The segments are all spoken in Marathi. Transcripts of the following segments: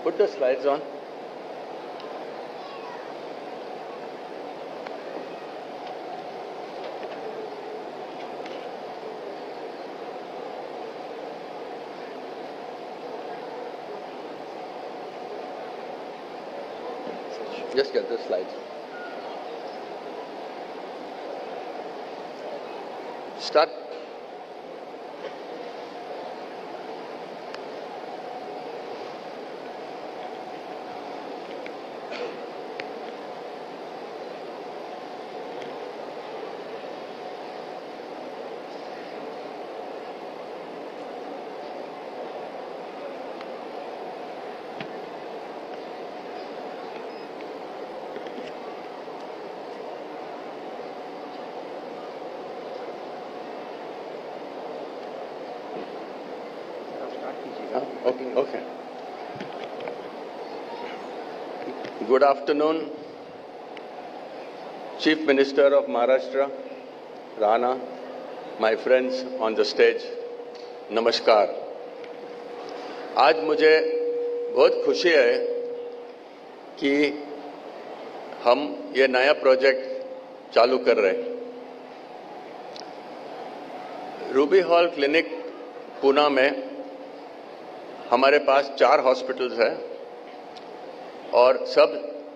Put the slides on. Just get the slides. Start. Okay. Good afternoon, Chief Minister of Maharashtra, Rana, my friends on the stage, नमस्कार। आज मुझे बहुत खुशी है कि हम ये नया प्रोजेक्ट चालू कर रहे हैं। रूबी हॉल क्लिनिक पुणे में हमारे पास 4 हॉस्पिटल्स हैं और सब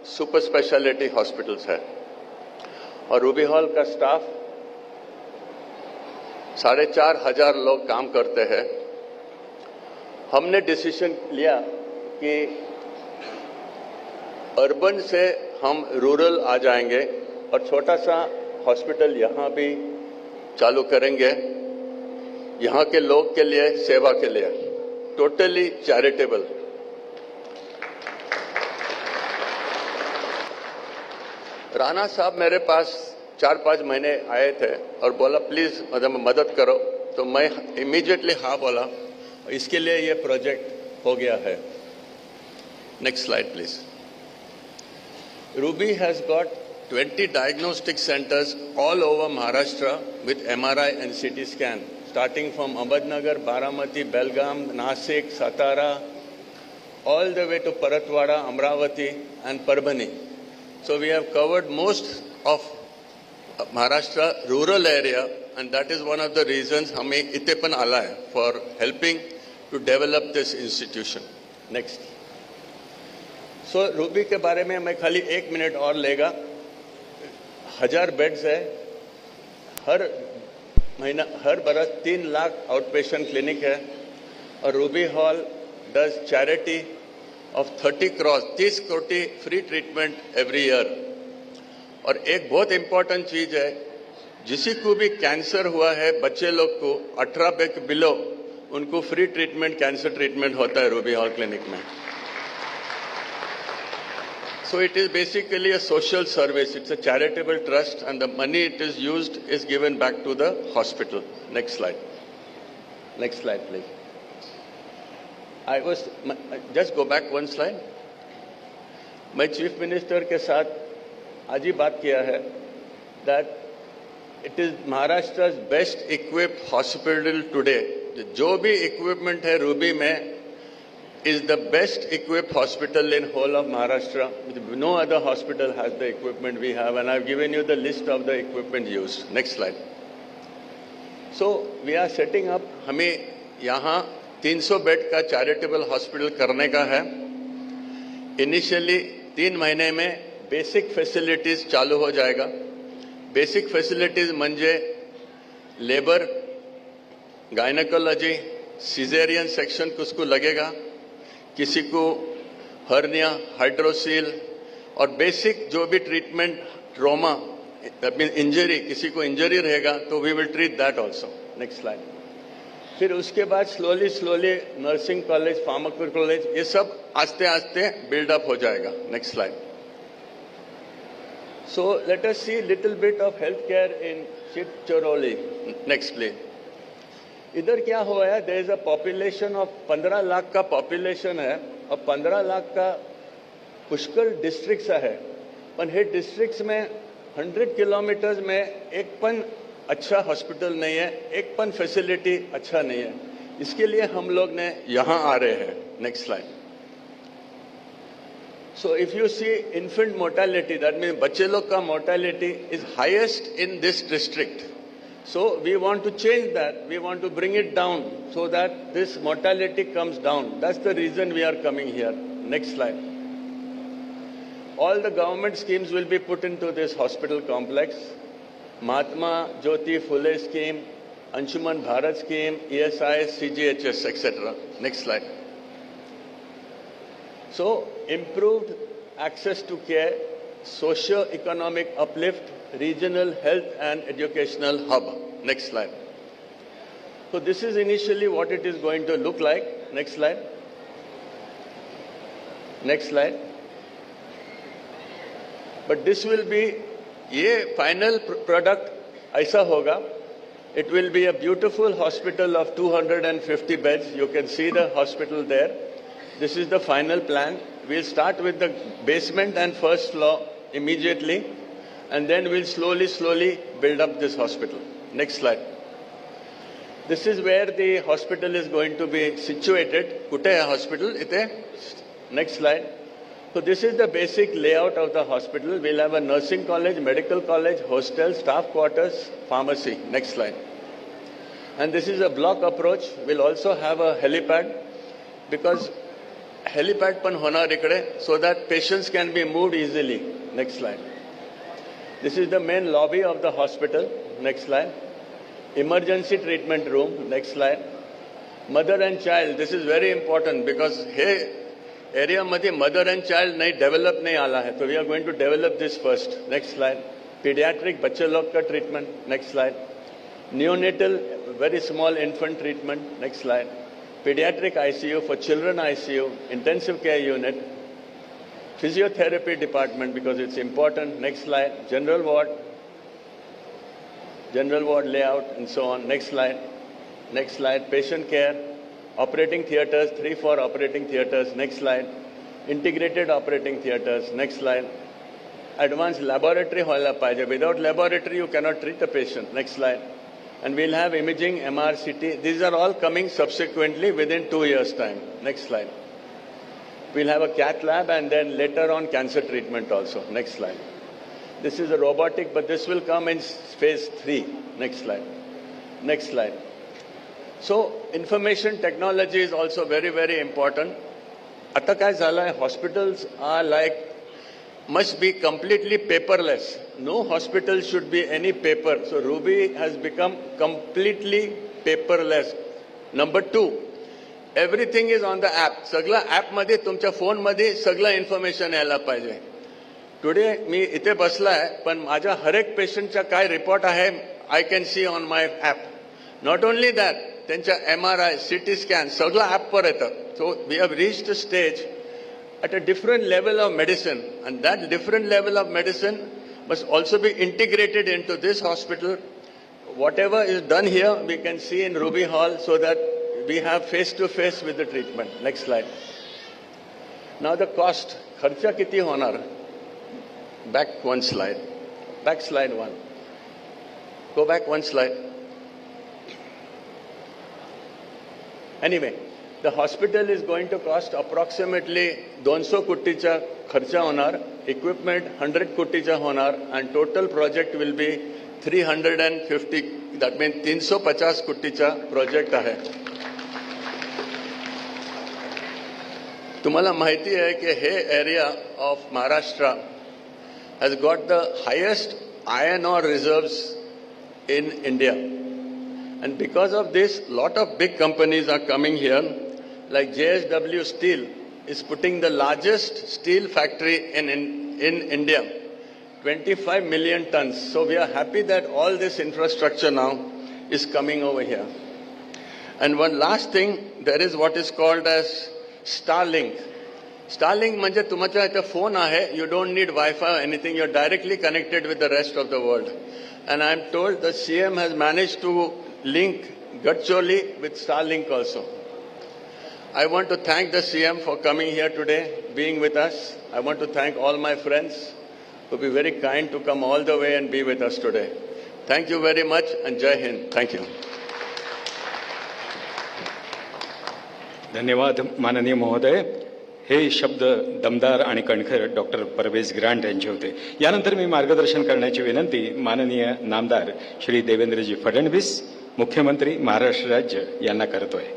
सुपर स्पेशलिटी हॉस्पिटल्स हैं और रूबी हॉल का स्टाफ 4,500 लोग काम करते हैं। हमने डिसीजन लिया कि अर्बन से हम रूरल आ जाएंगे और छोटा सा हॉस्पिटल यहाँ भी चालू करेंगे, यहाँ के लोग के लिए, सेवा के लिए, टोटली चैरिटेबल। राणा साहब मेरे पास 4-5 महीने आए थे और बोला प्लीज मदद करो, तो मैं इमीडिएटली हाँ बोला। इसके लिए ये प्रोजेक्ट हो गया है। Next slide please. Ruby has got 20 diagnostic centers all over Maharashtra with MRI and CT scan, starting from Ahmednagar, Baramati, Belgaum, Nasik, Satara, all the way to Paratwada, Amravati and Parbhani. So we have covered most of Maharashtra rural area, and that is one of the reasons hame ite pan ala hai for helping to develop this institution. Next. So Ruby के बारे में मैं खाली 1 मिनट और लेगा। 1000 बेड्स है, हर महीना हर बरस 3 लाख आउट पेशेंट क्लिनिक है और Ruby hall does charity of 30 कोटी फ्री ट्रीटमेंट एवरी ईयर। और एक बहुत इंपॉर्टेंट चीज है, जिसी को भी कैंसर हुआ है, बच्चे लोग को 18 के बिलो उनको फ्री ट्रीटमेंट, कैंसर ट्रीटमेंट होता है रूबी हॉल क्लिनिक में। So it is basically a social service. It's a charitable trust, and the money it is used is given back to the hospital. Next slide. Next slide, please. Just go back one slide. मैं चीफ मिनिस्टर के साथ आज ही बात किया है that it is Maharashtra's best equipped hospital today. जो भी equipment है रूबी में is the best equipped hospital in whole of Maharashtra. No other hospital has the equipment we have, and I've given you the list of the equipment used. Next slide. So we are setting up, हमें यहाँ 300 बेड का चैरिटेबल हॉस्पिटल करने का है। इनिशियली 3 महीने में बेसिक फैसिलिटीज चालू हो जाएगा। बेसिक फैसिलिटीज म्हणजे लेबर, गायनेकोलॉजी, सिजेरियन सेक्शन किसको लगेगा, किसी को हर्निया, हाइड्रोसील और बेसिक जो भी ट्रीटमेंट, ट्रॉमा, इंजरी, किसी को इंजरी रहेगा तो we will treat that also. Next slide. फिर उसके बाद slowly nursing college, pharmacy college, ये सब आस्ते आस्ते बिल्डअप हो जाएगा। Next slide. So let us see little bit of health care in चिटचोरौली। Next please. इधर क्या हुआ है, there is a population of 15 lakh का पॉपुलेशन है और 15 लाख का पुष्कळ डिस्ट्रिक्ट्स आहे, पण हे डिस्ट्रिक्ट्स में 100 किलोमीटर्स में एक पण अच्छा हॉस्पिटल नहीं है, एक पण फैसिलिटी अच्छा नहीं है। इसके लिए हम लोग ने यहाँ आ रहे हैं। Next slide. So if you see infant mortality, that means बच्चे लोग का mortality is highest in this district. So we want to change that. We want to bring it down so that this mortality comes down. That's the reason we are coming here. Next slide. All the government schemes will be put into this hospital complex. Mahatma Jyoti Phule scheme, Anshuman Bharat scheme, ESI, CGHS, etc. Next slide. So, improved access to care, socio-economic uplift, regional health and educational hub. Next slide. So this is initially what it is going to look like. Next slide. Next slide. But this will be, ये final product ऐसा होगा. It will be a beautiful hospital of 250 beds. You can see the hospital there. This is the final plan. We'll start with the basement and first floor immediately, and then we'll slowly build up this hospital. Next slide. This is where the hospital is going to be situated. Kutte hai hospital? Ite? Next slide. So this is the basic layout of the hospital. We'll have a nursing college, medical college, hostel, staff quarters, pharmacy. Next slide. And this is a block approach. We'll also have a helipad, because helipad pan honar ikde, so that patients can be moved easily. Next slide. This is the main lobby of the hospital. Next slide. Emergency treatment room. Next slide. Mother and child. This is very important because hey, area madhe mother and child nahi develop nahi ala hai. So we are going to develop this first. Next slide. Pediatric bachche log ka treatment. Next slide. Neonatal, very small infant treatment. Next slide. Pediatric ICU for children ICU. Intensive care unit. Physiotherapy department because it's important. Next slide. General ward layout and so on. Next slide. Next slide. Patient care. Operating theaters, 3-4 operating theaters. Next slide. Integrated operating theaters. Next slide. Advanced laboratory hoila paije. Without laboratory, you cannot treat the patient. Next slide. And we'll have imaging, MR, CT. These are all coming subsequently within 2 years' time. Next slide. We'll have a cath lab and then later on cancer treatment also. Next slide. This is a robotic, but this will come in phase 3. Next slide. Next slide. So information technology is also very, very important. आता काय झालंय, hospitals are must be completely paperless. No hospital should be any paper. So Ruby has become completely paperless. Number 2, everything is on the app. सगळं app मध्ये तुमच्या phone मध्ये सगळं information यायला पाहिजे. Today मी इथे बसलाय पण माझ्या हर एक पेशंटचा काय रिपोर्ट आहे I can see on my app. Not only that, त्यांच्या MRI, CT scan सगळं app वर येतं. So we have reached a stage at a different level of medicine, and that different level of medicine must also be integrated into this hospital. Whatever is done here, we can see in Ruby Hall so that we have face-to-face with the treatment. Next slide. Now the cost. Kharcha kiti honar? Back one slide. Back slide 1. Go back one slide. Anyway, the hospital is going to cost approximately 200 kotticha kharcha honar, equipment 100 kotticha honar, and total project will be 350, that means 350 kotticha project ahe. तुम्हाला माहिती आहे की हे area of Maharashtra has got the highest iron ore reserves in India. And because of this, lot of big companies are coming here. Like JSW Steel is putting the largest steel factory in India, 25 million tons. So we are happy that all this infrastructure now is coming over here. And one last thing, there is what is called as Starlink. Starlink म्हणजे तुमच्या इथे phone आहे, you don't need Wi-Fi or anything, you're directly connected with the rest of the world. And I'm told the CM has managed to link Gadcholi with Starlink also. I want to thank the CM for coming here today, being with us. I want to thank all my friends who be very kind to come all the way and be with us today. Thank you very much and Jai Hind. Thank you. धन्यवाद माननीय महोदय. हे शब्द दमदार आणि कणखर डॉक्टर परवेज ग्रांट यांचे होते. यानंतर मी मार्गदर्शन करण्याची विनंती माननीय नामदार श्री देवेंद्रजी फडणवीस, मुख्यमंत्री महाराष्ट्र राज्य यांना करतोय.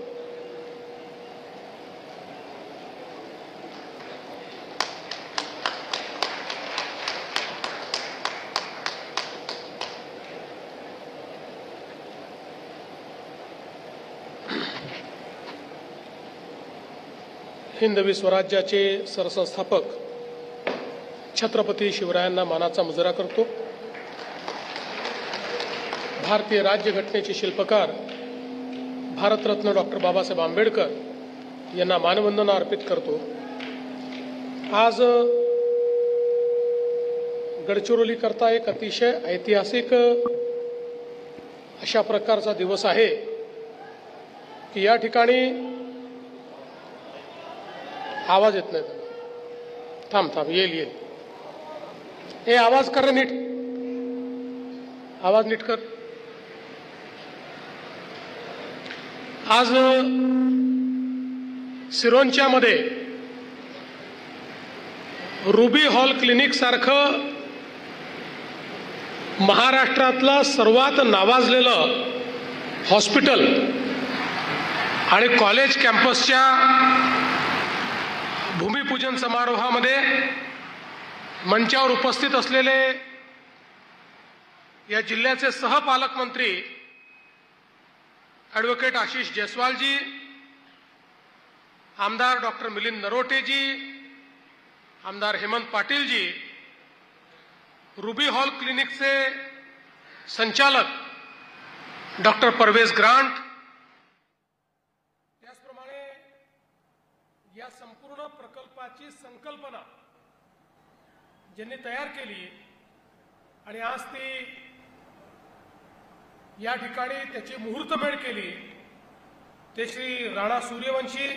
हिंदवी स्वराज्याचे सरसंस्थापक छत्रपती शिवरायांना मानाचा मुजरा करतो. भारतीय राज्यघटनेचे शिल्पकार भारतरत्न डॉक्टर बाबासाहेब आंबेडकर यांना मानवंदना अर्पित करतो. आज गडचिरोली करता एक अतिशय ऐतिहासिक अशा प्रकारचा दिवस आहे की या ठिकाणी आवाज येत नाही. थांब येईल. हे आवाज कर रे नीट, आवाज नीट कर. आज सिरोंचा मध्ये रुबी हॉल क्लिनिक सारखं महाराष्ट्रातलं सर्वात नावाजलेलं हॉस्पिटल आणि कॉलेज कॅम्पसच्या भूमिपूजन समारोहामध्ये मंचावर उपस्थित असलेले या जिल्ह्याचे सहपालकमंत्री ॲडव्होकेट आशिष जयस्वालजी, आमदार डॉक्टर मिलिंद नरोटेजी, आमदार हेमंत पाटीलजी, रुबी हॉल क्लिनिकचे संचालक डॉक्टर परवेज ग्रांट, त्याचप्रमाणे या संपूर्ण प्रकल्पाची संकल्पना ज्यांनी तयार केली आणि आज ती या ठिकाणी त्याची मुहूर्तमेढ केली ते श्री राणा सूर्यवंशी,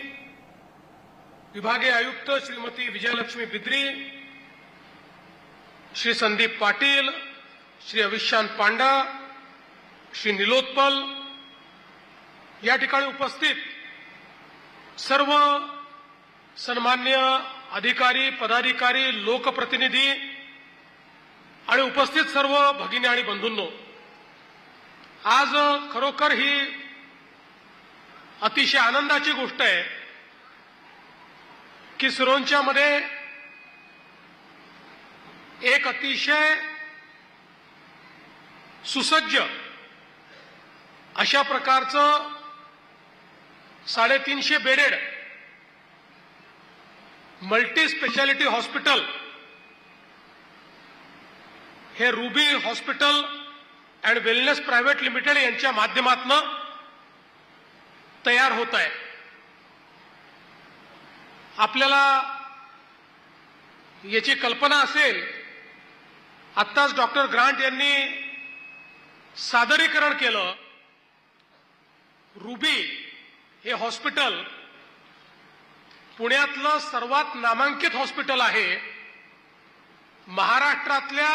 विभागीय आयुक्त श्रीमती विजयलक्ष्मी बिद्री, श्री संदीप पाटील, श्री अविशांत पांडा, श्री निलोत्पल, या ठिकाणी उपस्थित सर्व सन्मान्य अधिकारी, पदाधिकारी, लोकप्रतिनिधी आणि उपस्थित सर्व भगिनी आणि बंधूंनो, आज खरोखर ही अतिशय आनंदाची गोष्ट आहे की सिरोंचा मध्ये एक अतिशय सुसज्ज अशा प्रकारचं 350 बेडेड मल्टी स्पेशालिटी हॉस्पिटल हे ruby hospital and wellness private limited यांच्या माध्यमातून तयार होत आहे. आपल्याला याची कल्पना असेल, आत्ताच डॉक्टर ग्रांट यांनी सादरीकरण केलं. रुबी हे हॉस्पिटल पुण्यातलं सर्वात नामांकित हॉस्पिटल आहे. महाराष्ट्रातल्या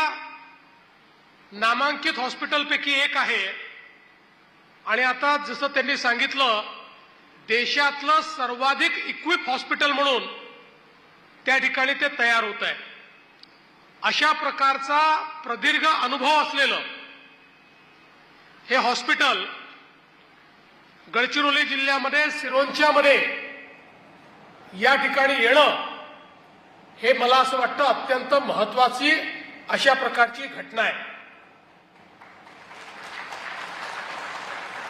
नामांकित हॉस्पिटलपैकी एक आहे आणि आता जसं त्यांनी सांगितलं देशातलं सर्वाधिक इक्विप हॉस्पिटल म्हणून त्या ठिकाणी ते तयार होत आहे. अशा प्रकारचा प्रदीर्घ अनुभव असलेलं हे हॉस्पिटल गडचिरोली जिल्ह्यामध्ये सिरोंचामध्ये या ठिकाणी येणं हे मला असं वाटतं अत्यंत महत्वाची अशा प्रकारची घटना आहे.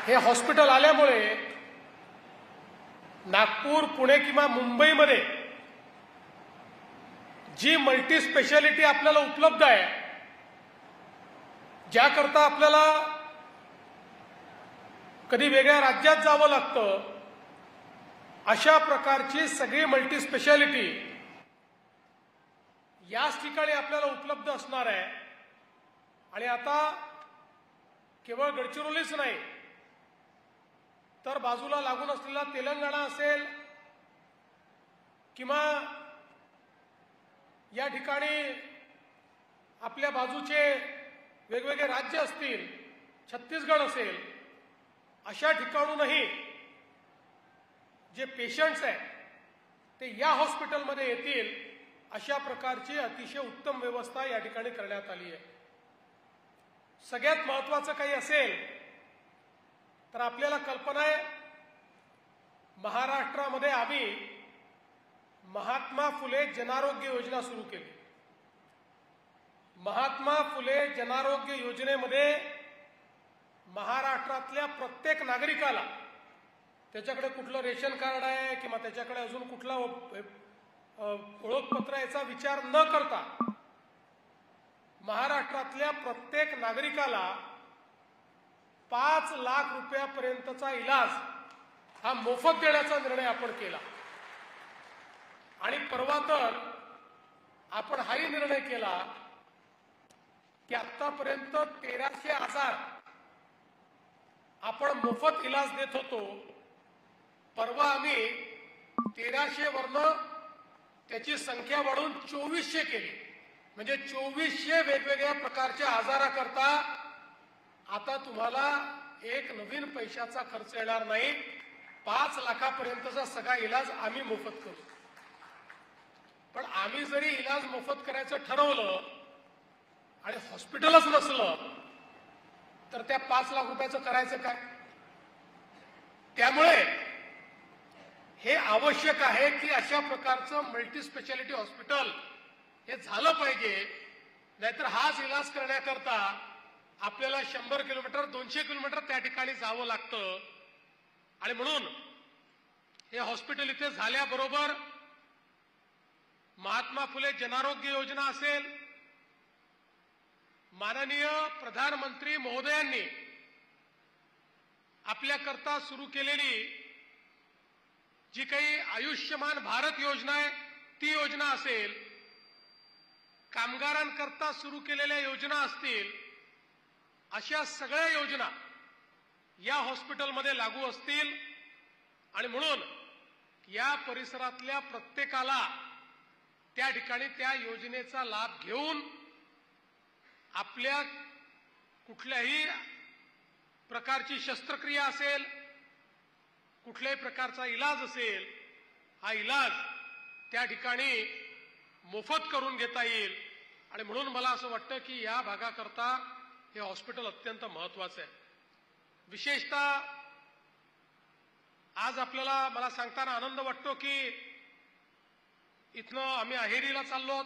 हे हॉस्पिटल आल्यामुळे नागपूर, पुणे किंवा मुंबईमध्ये जी मल्टी स्पेशालिटी आपल्याला उपलब्ध आहे, ज्याकरता आपल्याला कधी वेगळ्या राज्यात जावं लागतं, अशा प्रकारची सगळी मल्टी स्पेशालिटी याच ठिकाणी आपल्याला उपलब्ध असणार आहे. आणि आता केवळ गडचिरोलीच नाही तर बाजूला लागून असलेला तेलंगणा असेल किंवा या ठिकाणी आपल्या बाजूचे वेगवेगळे राज्य असतील, छत्तीसगड असेल, अशा ठिकाणूनही जे पेशंट्स आहेत ते या हॉस्पिटलमध्ये येतील अशा प्रकारची अतिशय उत्तम व्यवस्था या ठिकाणी करण्यात आली आहे. सगळ्यात महत्त्वाचं काही असेल तर आपल्याला कल्पना आहे, महाराष्ट्रामध्ये आम्ही महात्मा फुले जनारोग्य योजना सुरू केली. महात्मा फुले जनारोग्य योजनेमध्ये महाराष्ट्रातल्या प्रत्येक नागरिकाला, त्याच्याकडे कुठलं रेशन कार्ड आहे किंवा त्याच्याकडे अजून कुठला ओळखपत्र याचा विचार न करता महाराष्ट्रातल्या प्रत्येक नागरिकाला 5 लाख रुपयापर्यंतचा इलाज हा मोफत देण्याचा निर्णय आपण केला. आणि परवा तर आपण हाही निर्णय केला की आतापर्यंत 1300 आजार आपण मोफत इलाज देत होतो. परवा आम्ही 1300 वरनं त्याची संख्या वाढवून 2400 केली. म्हणजे 2400 वेगवेगळ्या प्रकारच्या आजाराकरता आता तुम्हाला एक नवीन पैशाचा खर्च येणार नाही. 5 लाखापर्यंतचा सगळा इलाज आम्ही मोफत करू. पण आम्ही जरी इलाज मोफत करायचं ठरवलं आणि हॉस्पिटलच नसलं तर त्या 5 लाख रुपयाचं करायचं काय? त्यामुळे हे आवश्यक आहे की अशा प्रकारचं मल्टी स्पेशालिटी हॉस्पिटल हे झालं पाहिजे. नाहीतर हाच इलाज करण्याकरता आपल्याला 100 किलोमीटर 200 किलोमीटर त्या ठिकाणी जावं लागतं. आणि म्हणून हे हॉस्पिटल इथे झाल्याबरोबर महात्मा फुले जनारोग्य योजना असेल, माननीय प्रधानमंत्री महोदयांनी आपल्याकरता सुरू केलेली जी काही आयुष्यमान भारत योजना आहे ती योजना असेल, कामगारांकरता सुरू केलेल्या योजना असतील, अशा सगळ्या योजना या हॉस्पिटलमध्ये लागू असतील. आणि म्हणून या परिसरातल्या प्रत्येकाला त्या ठिकाणी त्या योजनेचा लाभ घेऊन आपल्या कुठल्याही प्रकारची शस्त्रक्रिया असेल, कुठल्याही प्रकारचा इलाज असेल, हा इलाज त्या ठिकाणी मोफत करून घेता येईल. आणि म्हणून मला असं वाटतं की या भागाकरता हे हॉस्पिटल अत्यंत महत्वाचं आहे. विशेषतः आज आपल्याला मला सांगताना आनंद वाटतो की इथनं आम्ही अहेरीला चाललो आहोत.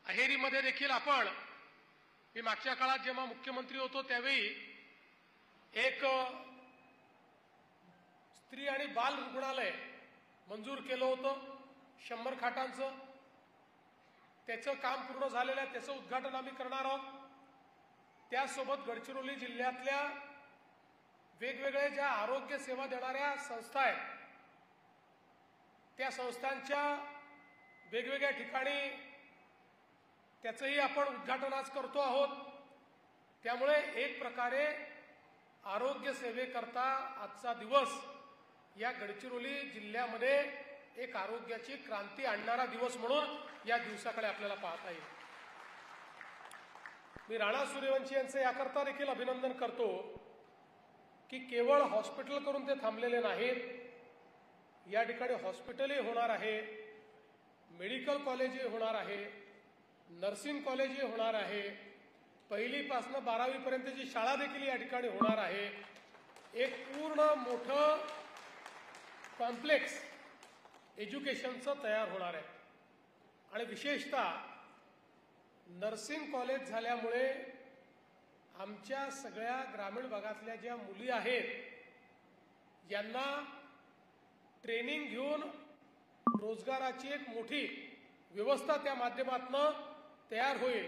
अहेरीमध्ये देखील मी मागच्या काळात जेव्हा मुख्यमंत्री होतो त्यावेळी एक स्त्री आणि बाल रुग्णालय मंजूर केलं होतं 100 खाटांचं. त्याचं काम पूर्ण झालेलं आहे, त्याचं उद्घाटन आम्ही करणार आहोत. त्यासोबत गडचिरोली जिल्ह्यातल्या वेगवेगळ्या ज्या आरोग्य सेवा देणाऱ्या संस्था आहेत त्या संस्थांच्या वेगवेगळ्या ठिकाणी त्याचंही आपण उद्घाटन आज करतो आहोत. त्यामुळे एक प्रकारे आरोग्य सेवेकरता आजचा दिवस या गडचिरोली जिल्ह्यामध्ये एक आरोग्याची क्रांती आणणारा दिवस म्हणून या दिवसाकडे आपल्याला पाहता येईल. मी राणा सूर्यवंशी यांचे याकरता देखील अभिनंदन करतो की केवळ हॉस्पिटल करून ते थांबलेले नाहीत. या ठिकाणी हॉस्पिटलही होणार आहे, मेडिकल कॉलेजही होणार आहे, नर्सिंग कॉलेजही होणार आहे, 1लीपासून 12वी पर्यंतची शाळा देखील या ठिकाणी होणार आहे. एक पूर्ण मोठं कॉम्प्लेक्स एज्युकेशनचं तयार होणार आहे. आणि विशेषतः नर्सिंग कॉलेज झाल्यामुळे आमच्या सगळ्या ग्रामीण भागातल्या ज्या मुली आहेत यांना ट्रेनिंग घेऊन रोजगाराची एक मोठी व्यवस्था त्या माध्यमातून तयार होईल.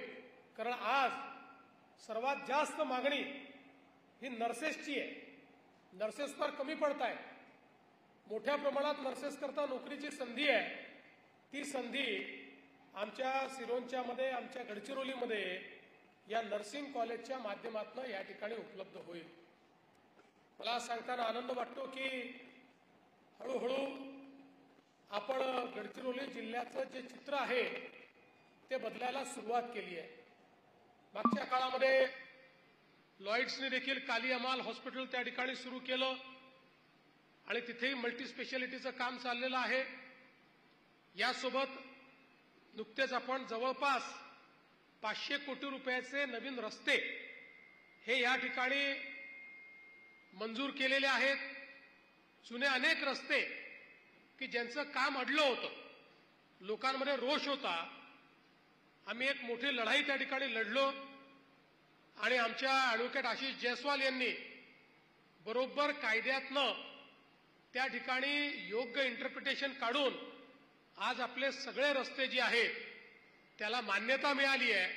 कारण आज सर्वात जास्त मागणी ही नर्सेसची आहे. नर्सेस फार कमी पडत आहेत. मोठ्या प्रमाणात नर्सेस करता नोकरीची संधी आहे. ती संधी आमच्या सिरोंच्यामध्ये, आमच्या गडचिरोलीमध्ये या नर्सिंग कॉलेजच्या माध्यमातून या ठिकाणी उपलब्ध होईल. मला सांगताना आनंद वाटतो की हळूहळू आपण गडचिरोली जिल्ह्याचं जे चित्र आहे ते बदलायला सुरुवात केली आहे. मागच्या काळामध्ये लॉईड्सने देखील काली अमाल हॉस्पिटल त्या ठिकाणी सुरू केलं आणि तिथेही मल्टी स्पेशालिटीचं काम चाललेलं आहे. यासोबत नुकतेच आपण जवळपास 500 कोटी रुपयाचे नवीन रस्ते हे या ठिकाणी मंजूर केलेले आहेत. जुने अनेक रस्ते की ज्यांचं काम अडलं होतं, लोकांमध्ये रोष होता. आम्ही एक मोठी लढाई त्या ठिकाणी लढलो आणि आमच्या ॲडव्होकेट आशिष जयस्वाल यांनी बरोबर कायद्यातनं त्या ठिकाणी योग्य इंटरप्रिटेशन काढून आज आपले सगळे रस्ते जे आहेत त्याला मान्यता मिळाली आहे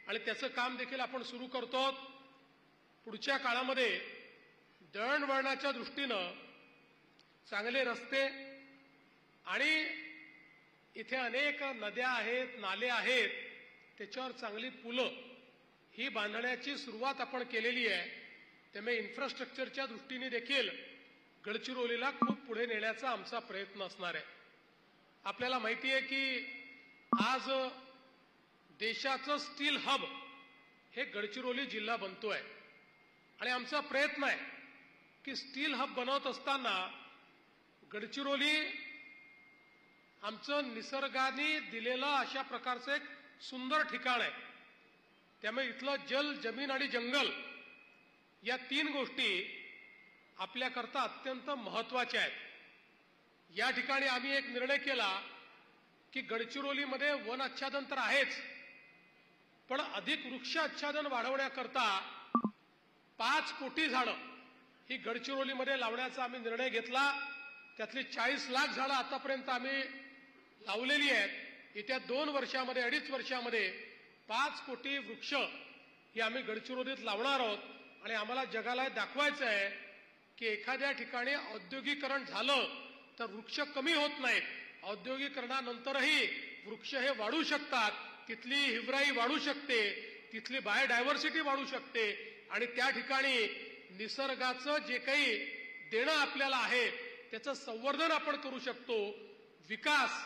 आणि त्याचं काम देखील आपण सुरू करतो. पुढच्या काळामध्ये दळणवळणाच्या दृष्टीनं चांगले रस्ते आणि इथे अनेक नद्या आहेत, नाले आहेत, त्याच्यावर चांगली पुलं ही बांधण्याची सुरुवात आपण केलेली आहे. त्यामुळे इन्फ्रास्ट्रक्चरच्या दृष्टीने देखील गडचिरोलीला खूप पुढे नेण्याचा आमचा प्रयत्न असणार आहे. आपल्याला माहिती आहे की आज देशाचं स्टील हब हे गडचिरोली जिल्हा बनतोय आणि आमचा प्रयत्न आहे की स्टील हब बनवत असताना गडचिरोली आमचं निसर्गाने दिलेलं अशा प्रकारचं एक सुंदर ठिकाण आहे. त्यामुळे इथलं जल, जमीन आणि जंगल या 3 गोष्टी आपल्याकरता अत्यंत महत्वाच्या आहेत. या ठिकाणी आम्ही एक निर्णय केला की गडचिरोलीमध्ये वन आच्छादन तर आहेच, पण अधिक वृक्ष आच्छादन वाढवण्याकरता 5 कोटी झाडं ही गडचिरोलीमध्ये लावण्याचा आम्ही निर्णय घेतला. त्यातली 40 लाख झाडं आतापर्यंत आम्ही लावलेली आहेत. येत्या 2 वर्षामध्ये, 2.5 वर्षामध्ये 5 कोटी वृक्ष ही आम्ही गडचिरोलीत लावणार आहोत. आणि आम्हाला जगाला दाखवायचं आहे की एखाद्या ठिकाणी औद्योगिकरण झालं तर वृक्ष कमी होत नाहीत. औद्योगिकरणानंतरही वृक्ष हे वाढू शकतात. तिथली हिवराई वाढू शकते, तिथली बायोडायव्हर्सिटी वाढू शकते आणि त्या ठिकाणी निसर्गाचं जे काही देणं आपल्याला आहे त्याचं संवर्धन आपण करू शकतो. विकास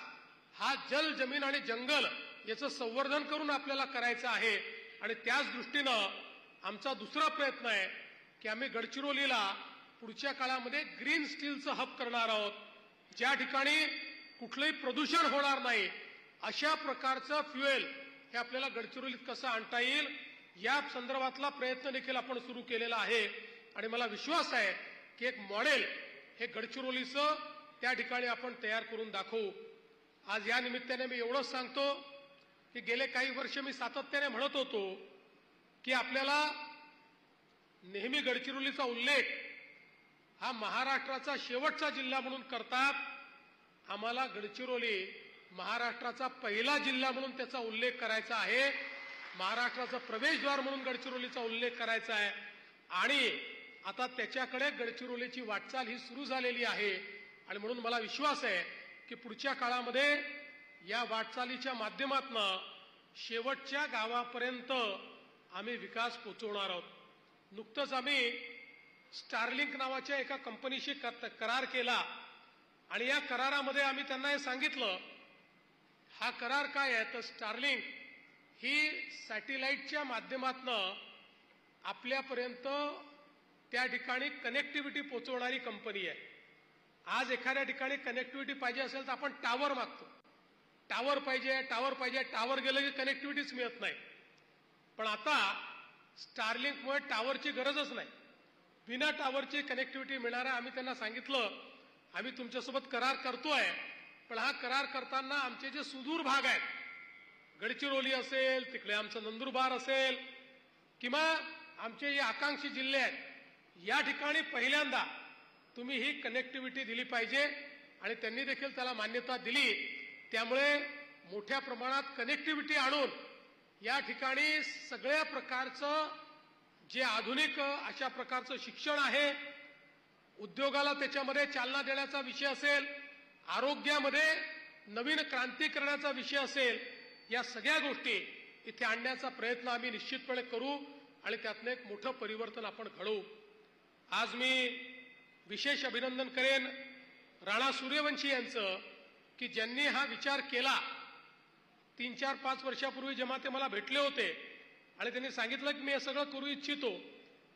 हा जल, जमीन आणि जंगल याचं संवर्धन करून आपल्याला करायचं आहे. आणि त्याच दृष्टीनं आमचा दुसरा प्रयत्न आहे की आम्ही गडचिरोलीला पुढच्या काळामध्ये ग्रीन स्टीलचं हब करणार आहोत. ज्या ठिकाणी कुठलंही प्रदूषण होणार नाही अशा प्रकारचं फ्युएल हे आपल्याला गडचिरोलीत कसं आणता येईल या संदर्भातला प्रयत्न देखील आपण सुरू केलेला आहे. आणि मला विश्वास आहे की एक मॉडेल हे गडचिरोलीचं त्या ठिकाणी आपण तयार करून दाखवू. आज या निमित्ताने मी एवढंच सांगतो की गेले काही वर्ष मी सातत्याने म्हणत होतो की आपल्याला नेहमी गडचिरोलीचा उल्लेख हा महाराष्ट्राचा शेवटचा जिल्हा म्हणून करतात. आम्हाला गडचिरोली महाराष्ट्राचा पहिला जिल्हा म्हणून त्याचा उल्लेख करायचा आहे. महाराष्ट्राचा प्रवेशद्वार म्हणून गडचिरोलीचा उल्लेख करायचा आहे. आणि आता त्याच्याकडे गडचिरोलीची वाटचाल ही सुरू झालेली आहे. आणि म्हणून मला विश्वास आहे की पुढच्या काळामध्ये या वाटचालीच्या माध्यमातून शेवटच्या गावापर्यंत आम्ही विकास पोहोचवणार आहोत. नुकतंच आम्ही स्टारलिंक नावाच्या एका कंपनीशी करार केला आणि या करारामध्ये आम्ही त्यांना हे सांगितलं, हा करार काय आहे तर स्टारलिंक ही सॅटेलाइटच्या माध्यमातून आपल्यापर्यंत त्या ठिकाणी कनेक्टिव्हिटी पोहोचवणारी कंपनी आहे. आज एखाद्या ठिकाणी कनेक्टिव्हिटी पाहिजे असेल तर आपण टावर मागतो, टावर पाहिजे, टावर पाहिजे, टावर गेलं की कनेक्टिव्हिटीच मिळत नाही. पण आता स्टारलिंकमुळे टावरची गरजच नाही, बिना टावरची कनेक्टिव्हिटी मिळणार आहे. आम्ही त्यांना सांगितलं आम्ही तुमच्यासोबत करार करतोय, पण हा करार करताना आमचे जे सुदूर भाग आहेत, गडचिरोली असेल, तिकडे आमचं नंदुरबार असेल किंवा आमचे जे आकांक्षी जिल्हे आहेत, या ठिकाणी पहिल्यांदा तुम्ही ही कनेक्टिव्हिटी दिली पाहिजे. आणि त्यांनी देखील त्याला मान्यता दिली. त्यामुळे मोठ्या प्रमाणात कनेक्टिव्हिटी आणून या ठिकाणी सगळ्या प्रकारचं जे आधुनिक अशा प्रकारचं शिक्षण आहे, उद्योगाला त्याच्यामध्ये चालना देण्याचा विषय असेल, आरोग्यामध्ये नवीन क्रांती करण्याचा विषय असेल, या सगळ्या गोष्टी इथे आणण्याचा प्रयत्न आम्ही निश्चितपणे करू आणि त्यातनं एक मोठं परिवर्तन आपण घडवू. आज मी विशेष अभिनंदन करेन राणा सूर्यवंशी यांचं की ज्यांनी हा विचार केला. 3-4-5 वर्षापूर्वी जेव्हा ते मला भेटले होते आणि त्यांनी सांगितलं की मी हे सगळं करू इच्छितो,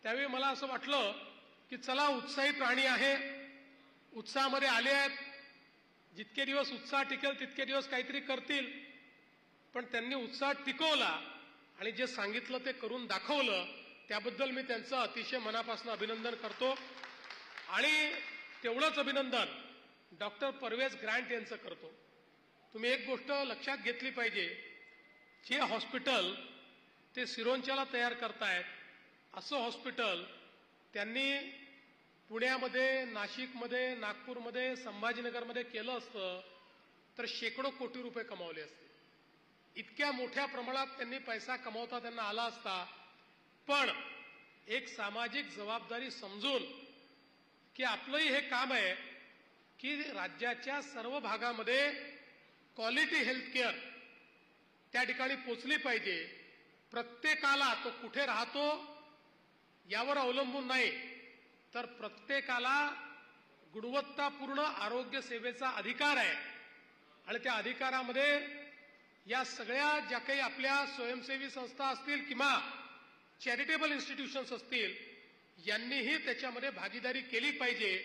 त्यावेळी मला असं वाटलं की चला, उत्साही प्राणी आहे, उत्साहामध्ये आले आहेत, जितके दिवस उत्साह टिकेल तितके दिवस काहीतरी करतील, पण त्यांनी उत्साह टिकवला आणि जे सांगितलं ते करून दाखवलं, त्याबद्दल मी त्यांचं अतिशय मनापासून अभिनंदन करतो. आणि तेवढंच अभिनंदन डॉक्टर परवेज ग्रँट यांचं करतो. तुम्ही एक गोष्ट लक्षात घेतली पाहिजे, जे हॉस्पिटल ते सिरोंचाला तयार करतायत, असं हॉस्पिटल त्यांनी पुण्यामध्ये, नाशिकमध्ये, नागपूरमध्ये, संभाजीनगरमध्ये केलं असतं तर शेकडो कोटी रुपये कमावले असते. इतक्या मोठ्या प्रमाणात त्यांनी पैसा कमावता त्यांना आला असता. पण एक सामाजिक जबाबदारी समजून की आपलंही हे काम आहे की राज्याच्या सर्व भागामध्ये क्वालिटी हेल्थ केअर त्या ठिकाणी पोचली पाहिजे. प्रत्येकाला तो कुठे राहतो यावर अवलंबून नाही, तर प्रत्येकाला गुणवत्तापूर्ण आरोग्य सेवेचा अधिकार आहे. आणि त्या अधिकारामध्ये या सगळ्या ज्या काही आपल्या स्वयंसेवी संस्था असतील किंवा चॅरिटेबल इन्स्टिट्यूशन्स असतील, यांनीही त्याच्यामध्ये भागीदारी केली पाहिजे.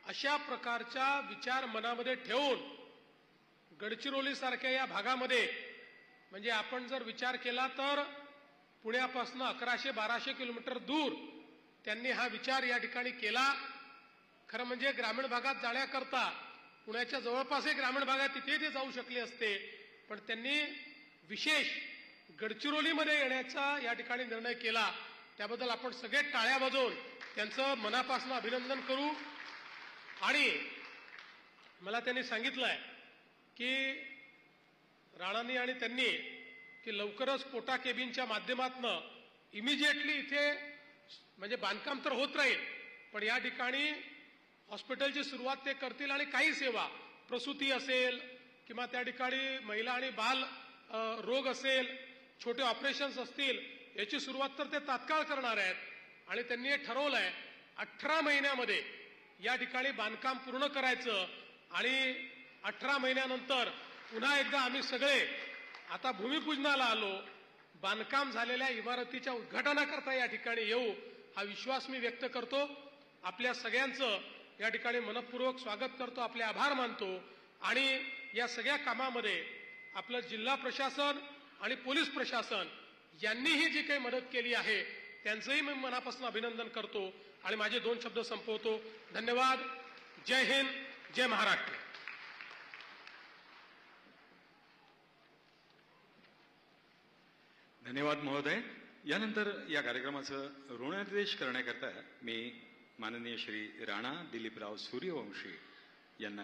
अशा प्रकारचा विचार मनामध्ये ठेवून गडचिरोलीसारख्या या भागामध्ये, म्हणजे आपण जर विचार केला तर पुण्यापासून 1100-1200 किलोमीटर दूर त्यांनी हा विचार या ठिकाणी केला. खरं म्हणजे ग्रामीण भागात जाण्याकरता पुण्याच्या जवळपासही ग्रामीण भागात तिथे ते जाऊ शकले असते, पण त्यांनी विशेष गडचिरोलीमध्ये येण्याचा या ठिकाणी निर्णय केला. त्याबद्दल आपण सगळे टाळ्या वाजवून त्यांचं मनापासून अभिनंदन करू. आणि मला त्यांनी सांगितलंय की राणांनी आणि त्यांनी की लवकरच पोटा केबिनच्या माध्यमातून इमिजिएटली इथे म्हणजे बांधकाम तर होत राहील, पण या ठिकाणी हॉस्पिटलची सुरुवात ते करतील. आणि काही सेवा, प्रसूती असेल किंवा त्या ठिकाणी महिला आणि बाल रोग असेल, छोटे ऑपरेशन्स असतील, याची सुरुवात तर ते तात्काळ करणार आहेत. आणि त्यांनी हे ठरवलंय 18 महिन्यामध्ये या ठिकाणी बांधकाम पूर्ण करायचं. आणि 18 महिन्यानंतर पुन्हा एकदा आम्ही सगळे आता भूमिपूजनाला आलो, बांधकाम झालेल्या इमारतीच्या उद्घाटनाकरता या ठिकाणी येऊ, हा विश्वास मी व्यक्त करतो. आपल्या सगळ्यांचं या ठिकाणी मनपूर्वक स्वागत करतो, आपले आभार मानतो. आणि या सगळ्या कामामध्ये आपलं जिल्हा प्रशासन आणि पोलीस प्रशासन यांनीही जी काही मदत केली आहे त्यांचंही मी मनापासून अभिनंदन करतो. आणि माझे 2 शब्द संपवतो. धन्यवाद. जय हिंद, जय महाराष्ट्र. धन्यवाद महोदय. यानंतर या कार्यक्रमाचं ऋणनिर्देश करण्याकरता मी माननीय श्री राणा दिलीपराव सूर्यवंशी यांना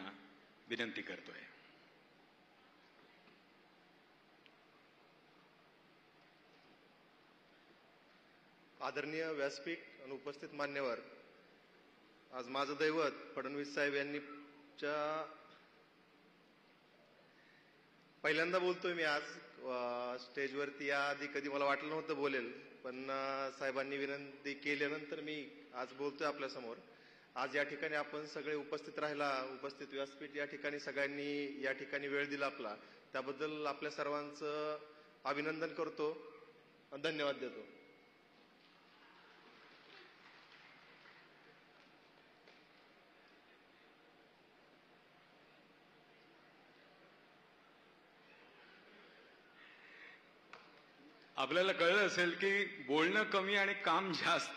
विनंती करतोय. आदरणीय व्यासपीठ आणि उपस्थित मान्यवर, आज माझं दैवत फडणवीस साहेब यांनी पहिल्यांदा बोलतोय मी आज स्टेजवरती. याआधी कधी मला वाटलं नव्हतं बोलेल, पण साहेबांनी विनंती केल्यानंतर मी आज बोलतोय आपल्या समोर. आज या ठिकाणी आपण सगळे उपस्थित राहिला, उपस्थित व्यासपीठ या ठिकाणी सगळ्यांनी या ठिकाणी वेळ दिला आपला, त्याबद्दल आपल्या सर्वांचं अभिनंदन करतो, धन्यवाद देतो. आपल्याला कळलं असेल की बोलणं कमी आणि काम जास्त